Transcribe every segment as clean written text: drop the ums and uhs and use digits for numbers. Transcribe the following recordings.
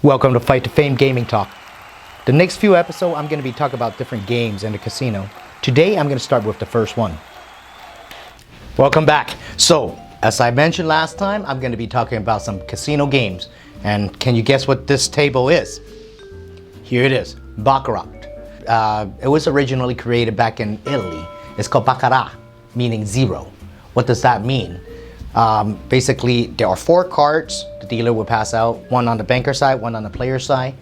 Welcome to Fight to Fame Gaming Talk. The next few episodes, I'm going to be talking about different games in the casino. Today, I'm going to start with the first one. Welcome back. So, as I mentioned last time, I'm going to be talking about some casino games. And can you guess what this table is? Here it is, baccarat. It was originally created back in Italy. It's called baccarat, meaning zero. What does that mean? Basically, there are 4 cards the dealer will pass out, one on the banker side, one on the player side,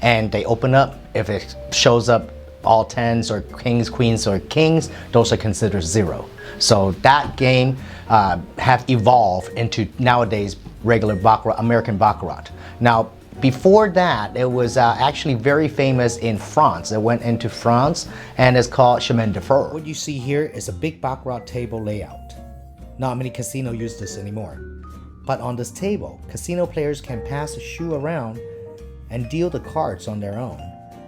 and they open up. If it shows up all 10s or kings, queens, or kings, those are considered zero. So that game have evolved into nowadays regular baccarat, American baccarat. Now, before that, it was actually very famous in France. It went into France, and it's called chemin de fer. What you see here is a big baccarat table layout. Not many casinos use this anymore. But on this table, casino players can pass a shoe around and deal the cards on their own.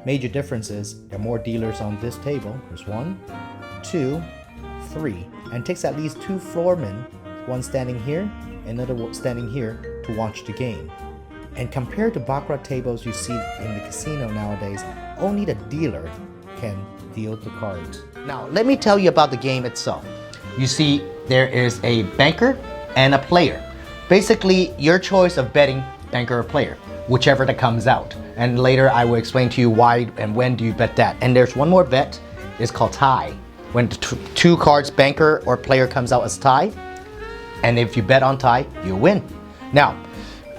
Major difference is there are more dealers on this table. There's 1, 2, 3, and it takes at least 2 floormen, one standing here, another standing here, to watch the game. And compared to baccarat tables you see in the casino nowadays, only the dealer can deal the cards. Now, let me tell you about the game itself. You see, there is a banker and a player. Basically, your choice of betting banker or player, whichever that comes out. And later I will explain to you why and when do you bet that. And there's one more bet, it's called tie. When the 2 cards, banker or player, comes out as tie, and if you bet on tie, you win. Now,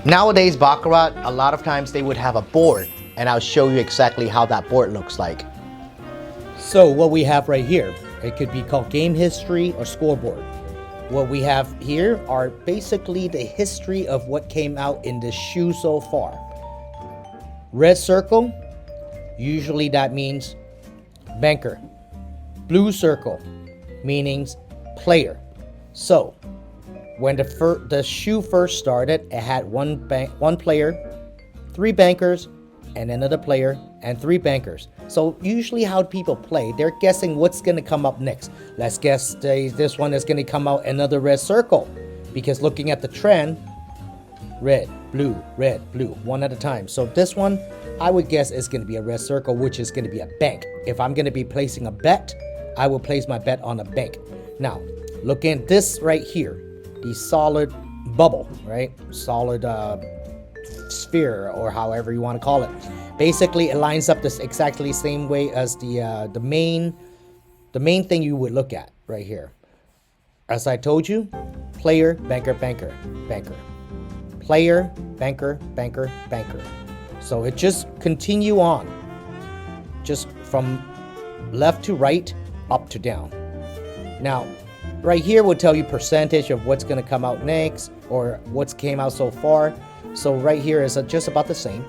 nowadays baccarat, a lot of times they would have a board, and I'll show you exactly how that board looks like. So what we have right here, it could be called game history or scoreboard. What we have here are basically the history of what came out in the shoe so far. Red circle, usually that means banker. Blue circle, meaning player. So, when the shoe first started, it had one player, 3 bankers, and another player, and 3 bankers. So usually how people play, they're guessing what's going to come up next. Let's guess this one is going to come out another red circle. Because looking at the trend, red, blue, one at a time. So this one, I would guess is going to be a red circle, which is going to be a bank. If I'm going to be placing a bet, I will place my bet on a bank. Now, looking at this right here, the solid bubble, right? Solid sphere, or however you want to call it. Basically, it lines up this exactly same way as the main thing you would look at right here. As I told you, player, banker, banker, banker. Player, banker, banker, banker. So it just continue on, just from left to right, up to down. Now, right here will tell you percentage of what's going to come out next, or what's came out so far. So right here is just about the same.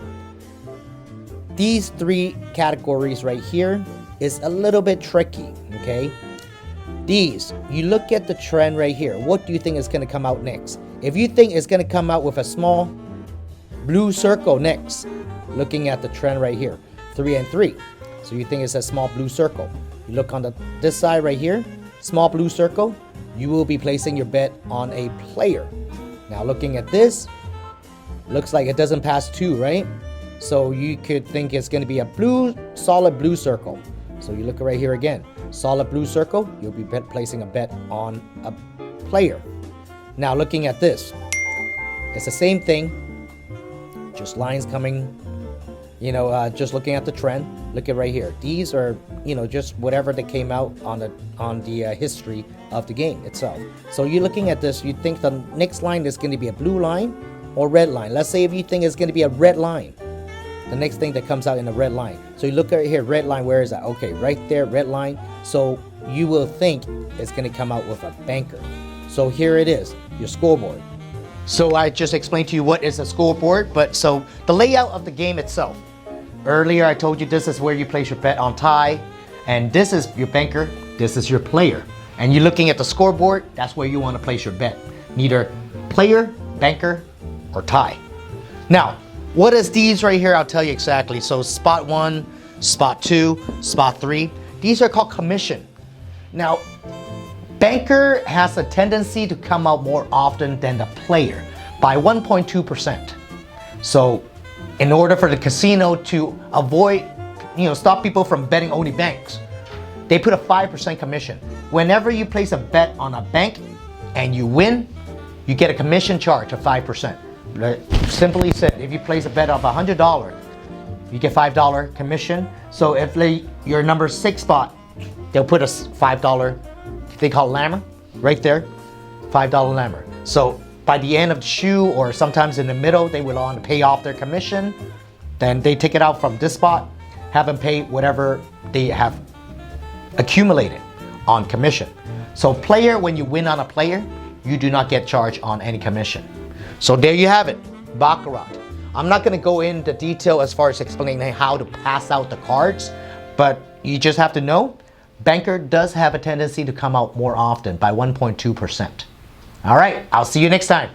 These 3 categories right here is a little bit tricky, okay? These, you look at the trend right here. What do you think is going to come out next? If you think it's going to come out with a small blue circle next, looking at the trend right here, 3 and 3. So you think it's a small blue circle. You look on this side right here, small blue circle, you will be placing your bet on a player. Now looking at this, looks like it doesn't pass 2, right? So you could think it's going to be a solid blue circle. So you look right here again, solid blue circle, you'll be placing a bet on a player. Now looking at this, it's the same thing, just lines coming, just looking at the trend. Look at right here. These are, just whatever that came out on the history of the game itself. So you're looking at this, you think the next line is going to be a blue line or red line. Let's say if you think it's going to be a red line, the next thing that comes out in a red line. So you look right here, red line, where is that? Okay, right there, red line. So you will think it's going to come out with a banker. So here it is, your scoreboard. So I just explained to you what is a scoreboard, but so the layout of the game itself. Earlier I told you this is where you place your bet on tie, and this is your banker, this is your player. And you're looking at the scoreboard, that's where you want to place your bet. Neither player, banker, or tie. Now, what is these right here? I'll tell you exactly. So spot 1, spot 2, spot 3. These are called commission. Now, banker has a tendency to come out more often than the player by 1.2%. So in order for the casino to avoid, stop people from betting only banks, they put a 5% commission. Whenever you place a bet on a bank and you win, you get a commission charge of 5%. Simply said, if you place a bet of $100, you get $5 commission. So if your number 6 spot, they'll put a $5, they call it lammer, right there, $5 lammer. So by the end of the shoe, or sometimes in the middle, they will want to pay off their commission. Then they take it out from this spot, have them pay whatever they have accumulated on commission. So player, when you win on a player, you do not get charged on any commission. So there you have it, baccarat. I'm not going to go into detail as far as explaining how to pass out the cards, but you just have to know banker does have a tendency to come out more often by 1.2%. All right, I'll see you next time.